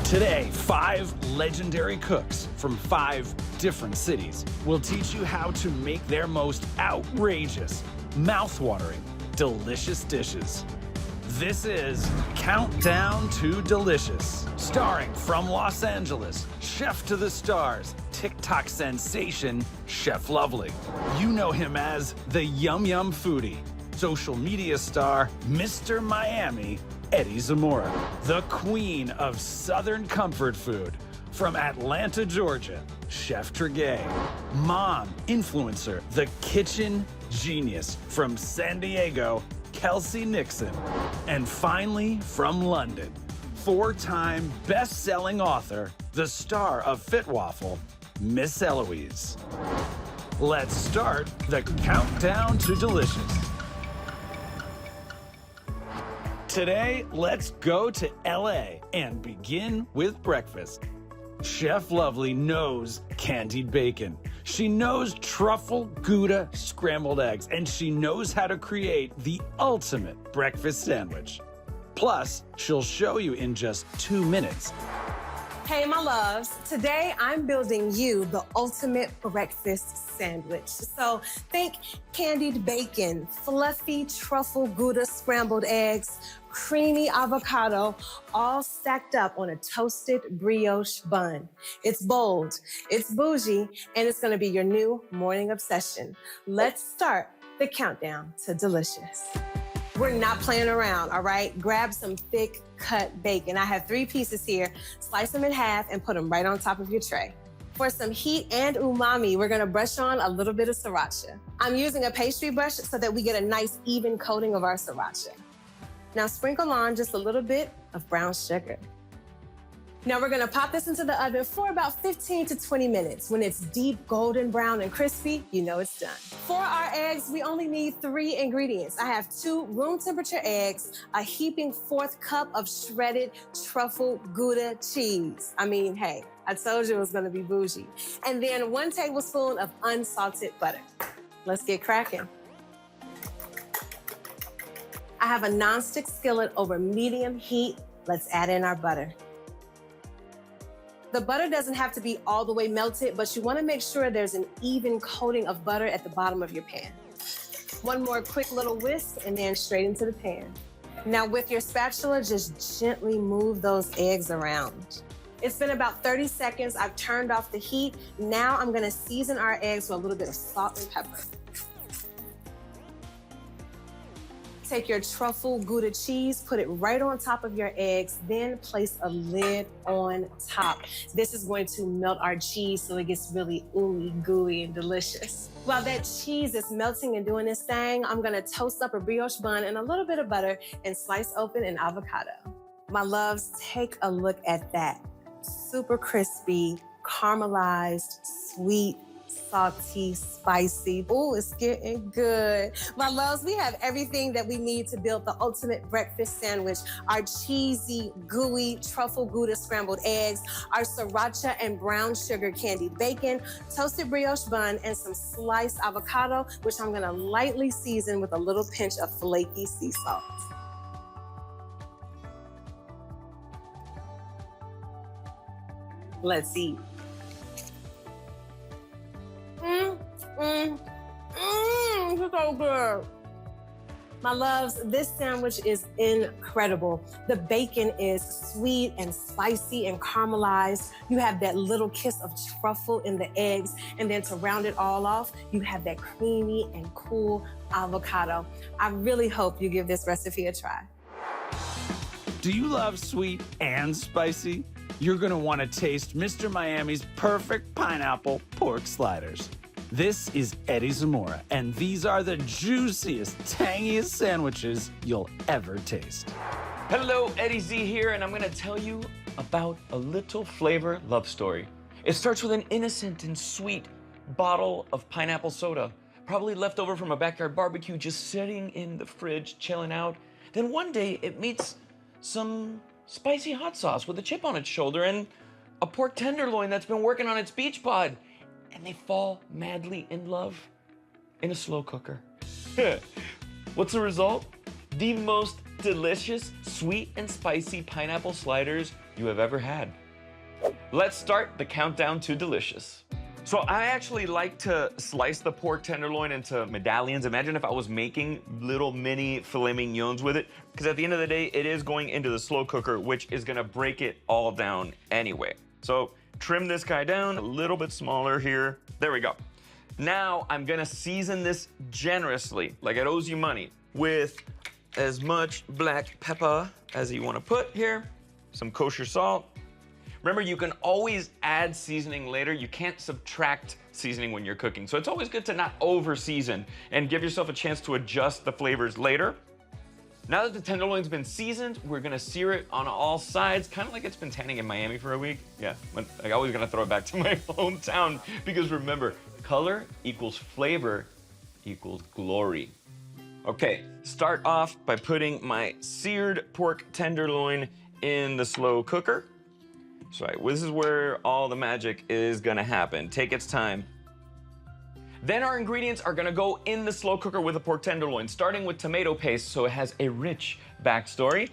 Today, 5 legendary cooks from 5 different cities will teach you how to make their most outrageous, mouth-watering, delicious dishes. This is Countdown to Delicious, starring from Los Angeles, chef to the stars, TikTok sensation, Chef Lovely. You know him as TheYumYumFoodie, social media star, Mr. Miami, Eddie Zamora, the queen of Southern comfort food. From Atlanta, Georgia, Chef Tragaye. Mom, influencer, the kitchen genius from San Diego, Kelsey Nixon. And finally, from London, 4-time best-selling author, the star of Fitwaffle, Miss Eloise. Let's start the Countdown to Delicious. Today, let's go to LA and begin with breakfast. Chef Lovely knows candied bacon. She knows truffle Gouda scrambled eggs, and she knows how to create the ultimate breakfast sandwich. Plus, she'll show you in just 2 minutes. Hey, my loves. Today, I'm building you the ultimate breakfast sandwich. So think candied bacon, fluffy truffle Gouda scrambled eggs, creamy avocado, all stacked up on a toasted brioche bun. It's bold, it's bougie, and it's gonna be your new morning obsession. Let's start the countdown to delicious. We're not playing around, all right? Grab some thick cut bacon. I have 3 pieces here. Slice them in half and put them right on top of your tray. For some heat and umami, we're gonna brush on a little bit of sriracha. I'm using a pastry brush so that we get a nice even coating of our sriracha. Now sprinkle on just a little bit of brown sugar. Now we're gonna pop this into the oven for about 15 to 20 minutes. When it's deep golden brown and crispy, you know it's done. For our eggs, we only need 3 ingredients. I have 2 room temperature eggs, a heaping 4th cup of shredded truffle Gouda cheese. I mean, hey, I told you it was gonna be bougie. And then 1 tablespoon of unsalted butter. Let's get cracking. I have a nonstick skillet over medium heat. Let's add in our butter. The butter doesn't have to be all the way melted, but you want to make sure there's an even coating of butter at the bottom of your pan. 1 more quick little whisk and then straight into the pan. Now with your spatula, just gently move those eggs around. It's been about 30 seconds. I've turned off the heat. Now I'm going to season our eggs with a little bit of salt and pepper. Take your truffle Gouda cheese, put it right on top of your eggs, then place a lid on top. This is going to melt our cheese so it gets really ooey gooey and delicious. While that cheese is melting and doing this thing, I'm gonna toast up a brioche bun and a little bit of butter and slice open an avocado. My loves, take a look at that. Super crispy, caramelized, sweet, salty, spicy. Ooh, it's getting good. My loves, we have everything that we need to build the ultimate breakfast sandwich. Our cheesy, gooey, truffle Gouda scrambled eggs, our sriracha and brown sugar candied bacon, toasted brioche bun, and some sliced avocado, which I'm gonna lightly season with a little pinch of flaky sea salt. Let's eat. It's so good. My loves, this sandwich is incredible. The bacon is sweet and spicy and caramelized. You have that little kiss of truffle in the eggs. And then to round it all off, you have that creamy and cool avocado. I really hope you give this recipe a try. Do you love sweet and spicy? You're gonna wanna taste Mr. Miami's perfect pineapple pork sliders. This is Eddie Zamora, and these are the juiciest, tangiest sandwiches you'll ever taste. Hello, Eddie Z here, and I'm gonna tell you about a little flavor love story. It starts with an innocent and sweet bottle of pineapple soda, probably left over from a backyard barbecue, just sitting in the fridge, chilling out. Then one day, it meets some spicy hot sauce with a chip on its shoulder and a pork tenderloin that's been working on its beach pod. And they fall madly in love in a slow cooker. What's the result? The most delicious, sweet and spicy pineapple sliders you have ever had. Let's start the countdown to delicious. So I actually like to slice the pork tenderloin into medallions. Imagine if I was making little mini filet mignons with it, because at the end of the day, it is going into the slow cooker, which is gonna break it all down anyway. So trim this guy down a little bit smaller here. There we go. Now I'm gonna season this generously, like it owes you money, with as much black pepper as you wanna put here, some kosher salt. Remember, you can always add seasoning later. You can't subtract seasoning when you're cooking. So it's always good to not over-season and give yourself a chance to adjust the flavors later. Now that the tenderloin's been seasoned, we're gonna sear it on all sides, kind of like it's been tanning in Miami for a week. Yeah, I always gotta throw it back to my hometown because remember, color equals flavor equals glory. Okay, start off by putting my seared pork tenderloin in the slow cooker. So this is where all the magic is gonna happen. Take its time. Then our ingredients are gonna go in the slow cooker with the pork tenderloin, starting with tomato paste so it has a rich backstory.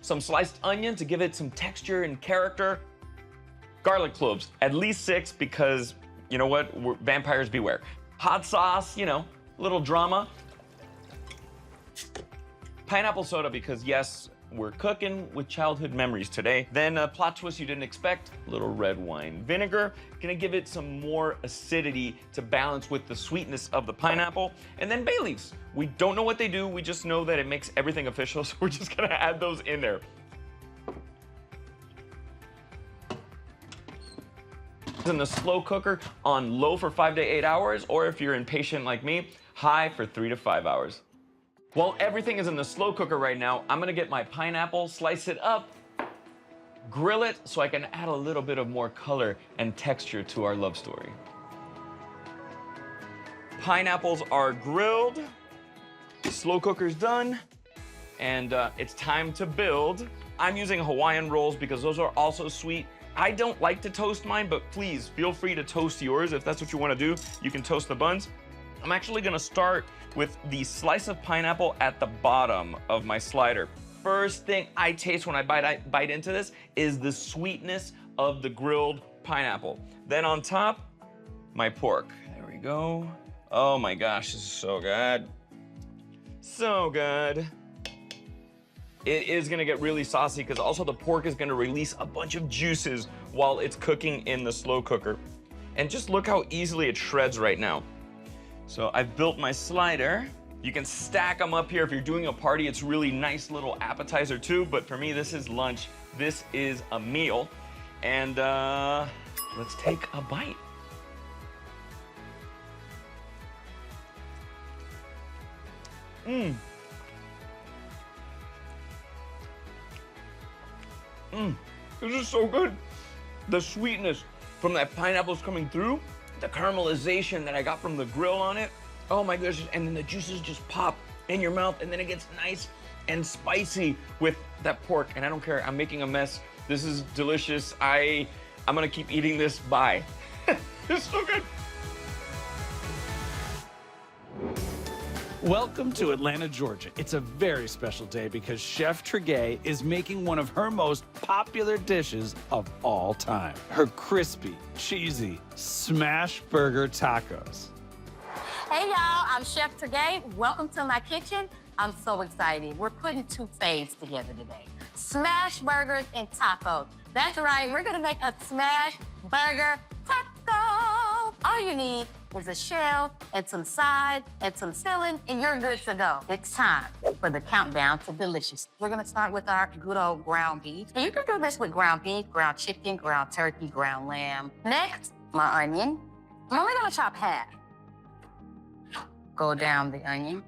Some sliced onion to give it some texture and character. Garlic cloves, at least 6 because, you know what, vampires beware. Hot sauce, you know, little drama. Pineapple soda because yes, we're cooking with childhood memories today. Then a plot twist you didn't expect, a little red wine vinegar. Gonna give it some more acidity to balance with the sweetness of the pineapple. And then bay leaves. We don't know what they do, we just know that it makes everything official, so we're just gonna add those in there. In the slow cooker on low for 5 to 8 hours, or if you're impatient like me, high for 3 to 5 hours. While everything is in the slow cooker right now, I'm gonna get my pineapple, slice it up, grill it so I can add a little bit of more color and texture to our love story. Pineapples are grilled, slow cooker's done, and it's time to build. I'm using Hawaiian rolls because those are also sweet. I don't like to toast mine, but please feel free to toast yours. If that's what you wanna do, you can toast the buns. I'm actually gonna start with the slice of pineapple at the bottom of my slider. First thing I taste when I bite into this is the sweetness of the grilled pineapple. Then on top, my pork. There we go. Oh my gosh, this is so good. So good. It is gonna get really saucy because also the pork is gonna release a bunch of juices while it's cooking in the slow cooker. And just look how easily it shreds right now. So I've built my slider. You can stack them up here. If you're doing a party, it's really nice little appetizer too, but for me, this is lunch. This is a meal. And let's take a bite. This is so good. The sweetness from that pineapple is coming through. The caramelization that I got from the grill on it. Oh my goodness, and then the juices just pop in your mouth and then it gets nice and spicy with that pork. And I don't care, I'm making a mess. This is delicious. I'm gonna keep eating this, bye. It's so good. Welcome to Atlanta, Georgia. It's a very special day because Chef Tragaye is making one of her most popular dishes of all time. Her crispy, cheesy smash burger tacos. Hey y'all, I'm Chef Tragaye. Welcome to my kitchen. I'm so excited. We're putting 2 faves together today. Smash burgers and tacos. That's right, we're gonna make a smash burger taco. All you need is a shell and some side and some filling, and you're good to go. It's time for the countdown to delicious. We're gonna start with our good old ground beef. And you can do this with ground beef, ground chicken, ground turkey, ground lamb. Next, my onion. I'm only gonna chop half. Go down the onion.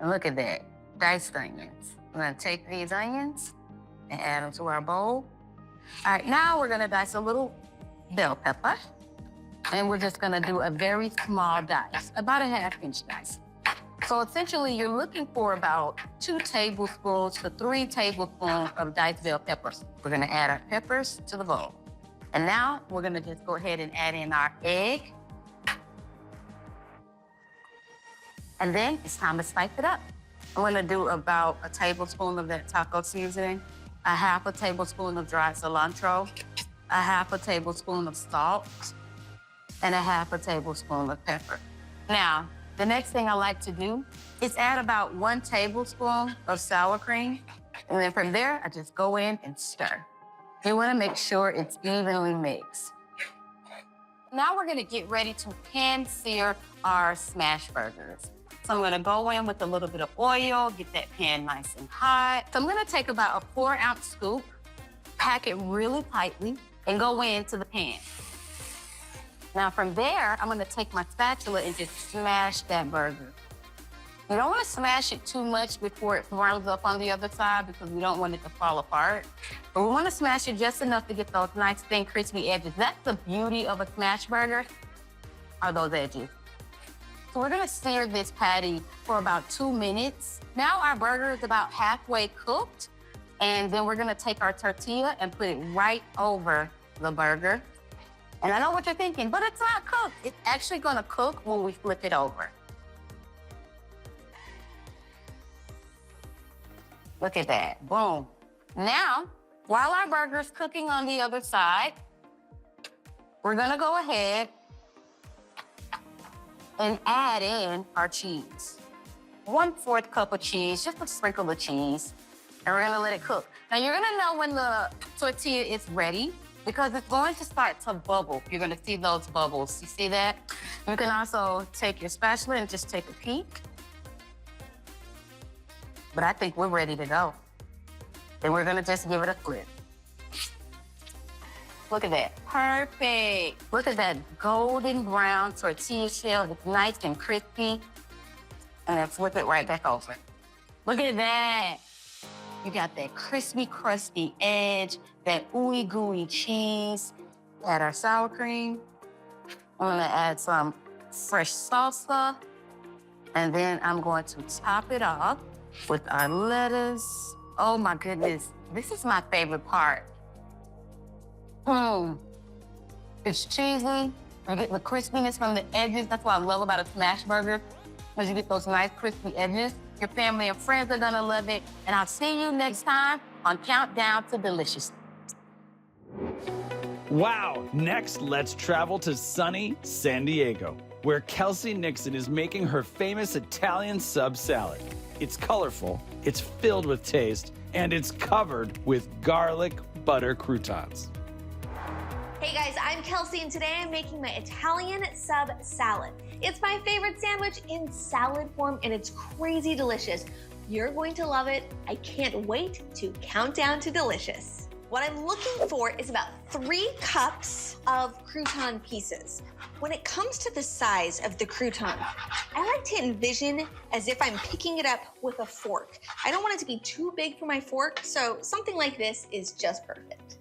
And look at that, diced onions. I'm gonna take these onions and add them to our bowl. All right, now we're gonna dice a little bell pepper. And we're just gonna do a very small dice, about a 1/2-inch dice. So essentially, you're looking for about 2 tablespoons to 3 tablespoons of diced bell peppers. We're gonna add our peppers to the bowl. And now we're gonna just go ahead and add in our egg. And then it's time to spice it up. I'm gonna do about a tablespoon of that taco seasoning, a half a tablespoon of dried cilantro, a half a tablespoon of salt, and a half a tablespoon of pepper. Now, the next thing I like to do is add about 1 tablespoon of sour cream. And then from there, I just go in and stir. You wanna make sure it's evenly mixed. Now we're gonna get ready to pan sear our smash burgers. So I'm gonna go in with a little bit of oil, get that pan nice and hot. So I'm gonna take about a 4-ounce scoop, pack it really tightly, and go into the pan. Now from there, I'm gonna take my spatula and just smash that burger. You don't wanna smash it too much before it browns up on the other side because we don't want it to fall apart. But we wanna smash it just enough to get those nice, thin, crispy edges. That's the beauty of a smash burger, are those edges. So we're gonna sear this patty for about 2 minutes. Now our burger is about halfway cooked, and then we're gonna take our tortilla and put it right over the burger. And I know what you're thinking, but it's not cooked. It's actually gonna cook when we flip it over. Look at that, boom. Now, while our burger's cooking on the other side, we're gonna go ahead and add in our cheese. 1/4 cup of cheese, just a sprinkle of cheese, and we're gonna let it cook. Now you're gonna know when the tortilla is ready because it's going to start to bubble. You're gonna see those bubbles, you see that? You can also take your spatula and just take a peek. But I think we're ready to go. Then we're gonna just give it a flip. Look at that, perfect. Look at that golden brown tortilla shell. It's nice and crispy. And then flip it right back over. Look at that. You got that crispy, crusty edge, that ooey gooey cheese. Add our sour cream. I'm gonna add some fresh salsa. And then I'm going to top it off with our lettuce. Oh my goodness, this is my favorite part. It's cheesy. You get the crispiness from the edges. That's what I love about a smash burger, because you get those nice crispy edges. Your family and friends are gonna love it. And I'll see you next time on Countdown to Delicious. Wow, next let's travel to sunny San Diego, where Kelsey Nixon is making her famous Italian sub salad. It's colorful, it's filled with taste, and it's covered with garlic butter croutons. Hey guys, I'm Kelsey, and today I'm making my Italian sub salad. It's my favorite sandwich in salad form, and it's crazy delicious. You're going to love it. I can't wait to count down to delicious. What I'm looking for is about 3 cups of crouton pieces. When it comes to the size of the crouton, I like to envision as if I'm picking it up with a fork. I don't want it to be too big for my fork, so something like this is just perfect.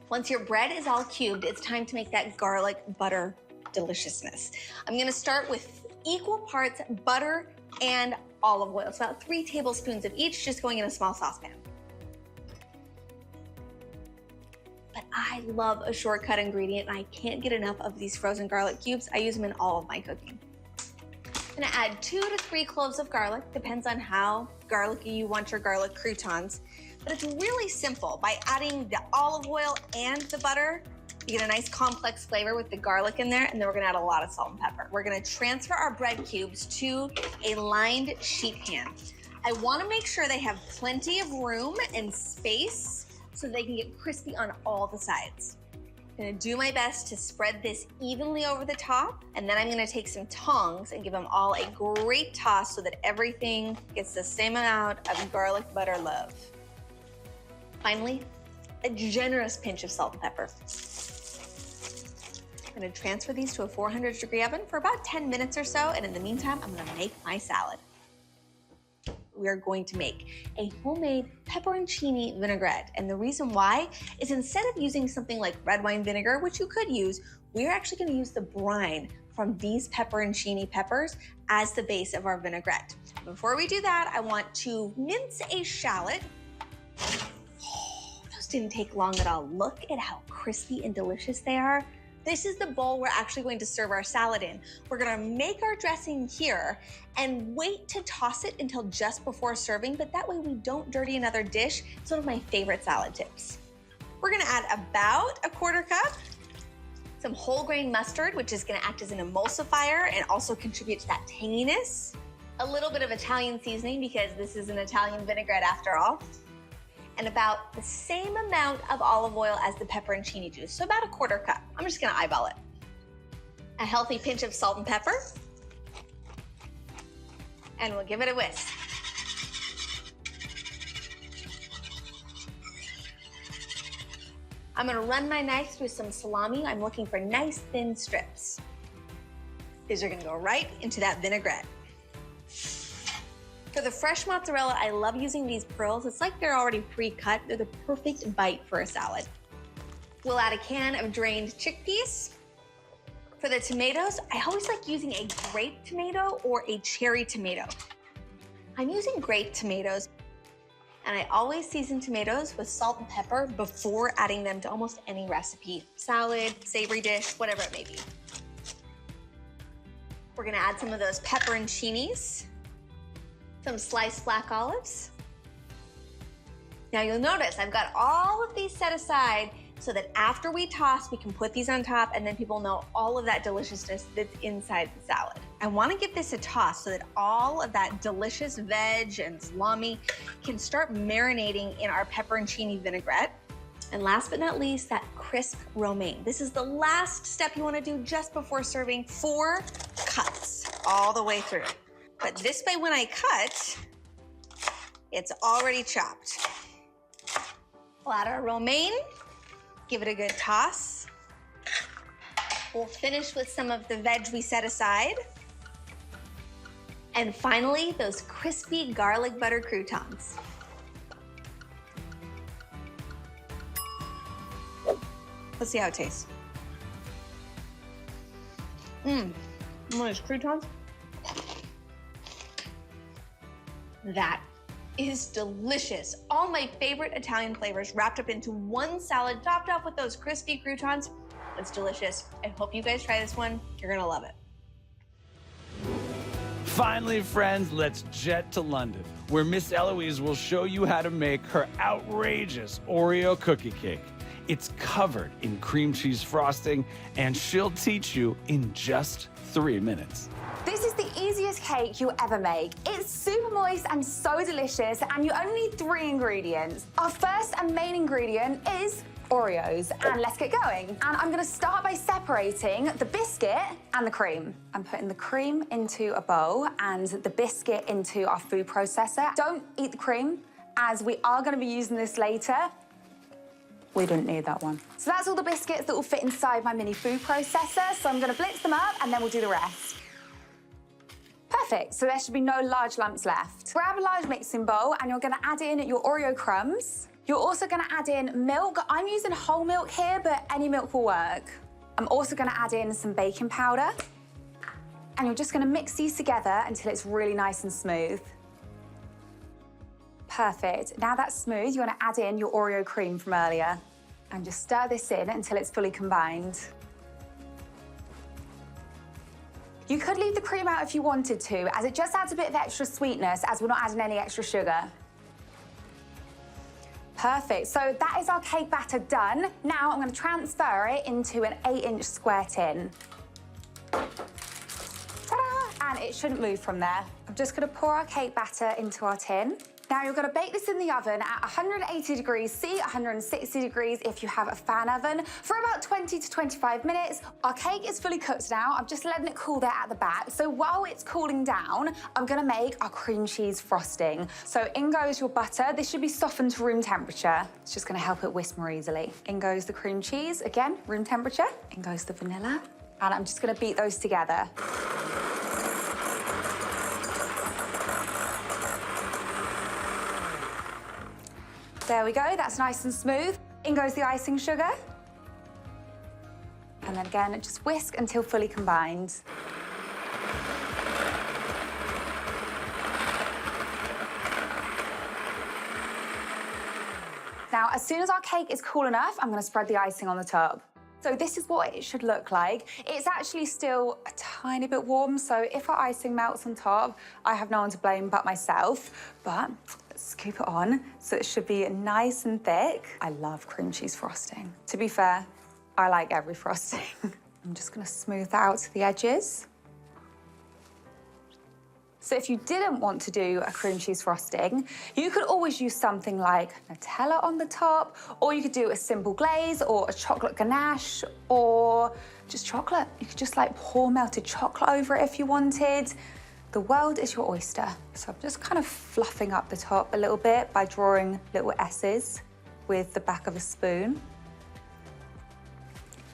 Once your bread is all cubed, it's time to make that garlic butter deliciousness. I'm gonna start with equal parts butter and olive oil. It's about 3 tablespoons of each, just going in a small saucepan. But I love a shortcut ingredient, and I can't get enough of these frozen garlic cubes. I use them in all of my cooking. I'm gonna add 2 to 3 cloves of garlic, depends on how garlicky you want your garlic croutons. But it's really simple. By adding the olive oil and the butter, you get a nice complex flavor with the garlic in there, and then we're gonna add a lot of salt and pepper. We're gonna transfer our bread cubes to a lined sheet pan. I wanna make sure they have plenty of room and space so they can get crispy on all the sides. I'm gonna do my best to spread this evenly over the top, and then I'm gonna take some tongs and give them all a great toss so that everything gets the same amount of garlic butter love. Finally, a generous pinch of salt and pepper. I'm gonna transfer these to a 400-degree oven for about 10 minutes or so, and in the meantime, I'm gonna make my salad. We are going to make a homemade pepperoncini vinaigrette, and the reason why is instead of using something like red wine vinegar, which you could use, we're actually gonna use the brine from these pepperoncini peppers as the base of our vinaigrette. Before we do that, I want to mince a shallot. Didn't take long at all. Look at how crispy and delicious they are. This is the bowl we're actually going to serve our salad in. We're gonna make our dressing here and wait to toss it until just before serving, but that way we don't dirty another dish. It's one of my favorite salad tips. We're gonna add about a 1/4 cup, some whole grain mustard, which is gonna act as an emulsifier and also contribute to that tanginess. A little bit of Italian seasoning because this is an Italian vinaigrette after all. And about the same amount of olive oil as the pepperoncini juice, so about a 1/4 cup. I'm just gonna eyeball it. A healthy pinch of salt and pepper. And we'll give it a whisk. I'm gonna run my knife through some salami. I'm looking for nice thin strips. These are gonna go right into that vinaigrette. For the fresh mozzarella, I love using these pearls. It's like they're already pre-cut. They're the perfect bite for a salad. We'll add a can of drained chickpeas. For the tomatoes, I always like using a grape tomato or a cherry tomato. I'm using grape tomatoes, and I always season tomatoes with salt and pepper before adding them to almost any recipe. Salad, savory dish, whatever it may be. We're gonna add some of those pepperoncinis. Some sliced black olives. Now you'll notice I've got all of these set aside so that after we toss, we can put these on top and then people know all of that deliciousness that's inside the salad. I wanna give this a toss so that all of that delicious veg and salami can start marinating in our pepperoncini vinaigrette. And last but not least, that crisp romaine. This is the last step you wanna do just before serving. 4 cuts all the way through. But this way, when I cut, it's already chopped. We'll add our romaine, give it a good toss. We'll finish with some of the veg we set aside. And finally, those crispy garlic butter croutons. Let's see how it tastes. One of those croutons. That is delicious. All my favorite Italian flavors wrapped up into one salad, topped off with those crispy croutons. It's delicious. I hope you guys try this one. You're gonna love it. Finally, friends, let's jet to London, where Miss Eloise will show you how to make her outrageous Oreo cookie cake. It's covered in cream cheese frosting, and she'll teach you in just 3 minutes. This is the easiest cake you'll ever make. It's super moist and so delicious, and you only need 3 ingredients. Our first and main ingredient is Oreos, and let's get going. And I'm gonna start by separating the biscuit and the cream. I'm putting the cream into a bowl and the biscuit into our food processor. Don't eat the cream, as we are gonna be using this later. We didn't need that one. So that's all the biscuits that will fit inside my mini food processor, so I'm gonna blitz them up and then we'll do the rest. Perfect, so there should be no large lumps left. Grab a large mixing bowl and you're gonna add in your Oreo crumbs. You're also gonna add in milk. I'm using whole milk here, but any milk will work. I'm also gonna add in some baking powder. And you're just gonna mix these together until it's really nice and smooth. Perfect, now that's smooth, you're gonna add in your Oreo cream from earlier. And just stir this in until it's fully combined. You could leave the cream out if you wanted to, as it just adds a bit of extra sweetness, as we're not adding any extra sugar. Perfect, so that is our cake batter done. Now I'm gonna transfer it into an 8-inch square tin. Ta-da! And it shouldn't move from there. I'm just gonna pour our cake batter into our tin. Now you're gonna bake this in the oven at 180 degrees C, 160 degrees if you have a fan oven, for about 20 to 25 minutes. Our cake is fully cooked now. I'm just letting it cool there at the back. So while it's cooling down, I'm gonna make our cream cheese frosting. So in goes your butter. This should be softened to room temperature. It's just gonna help it whisk more easily. In goes the cream cheese, again, room temperature. In goes the vanilla. And I'm just gonna beat those together. There we go, that's nice and smooth. In goes the icing sugar. And then again, just whisk until fully combined. Now, as soon as our cake is cool enough, I'm gonna spread the icing on the top. So this is what it should look like. It's actually still a tiny bit warm, so if our icing melts on top, I have no one to blame but myself. But let's scoop it on, so it should be nice and thick. I love cream cheese frosting. To be fair, I like every frosting. I'm just gonna smooth that out to the edges. So if you didn't want to do a cream cheese frosting, you could always use something like Nutella on the top, or you could do a simple glaze or a chocolate ganache, or just chocolate. You could just like pour melted chocolate over it if you wanted. The world is your oyster. So I'm just kind of fluffing up the top a little bit by drawing little S's with the back of a spoon.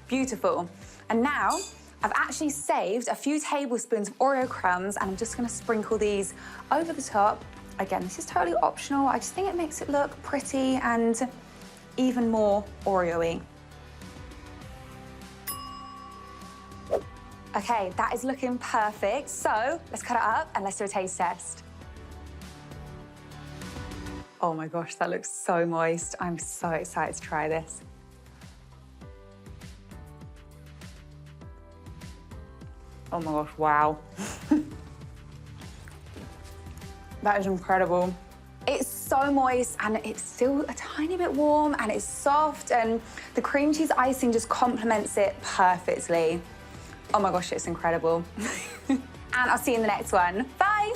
Beautiful. And now, I've actually saved a few tablespoons of Oreo crumbs, and I'm just gonna sprinkle these over the top. Again, this is totally optional. I just think it makes it look pretty and even more Oreo-y. Okay, that is looking perfect. So let's cut it up and let's do a taste test. Oh my gosh, that looks so moist. I'm so excited to try this. Oh my gosh, wow. That is incredible. It's so moist and it's still a tiny bit warm and it's soft, and the cream cheese icing just complements it perfectly. Oh my gosh, it's incredible. And I'll see you in the next one. Bye.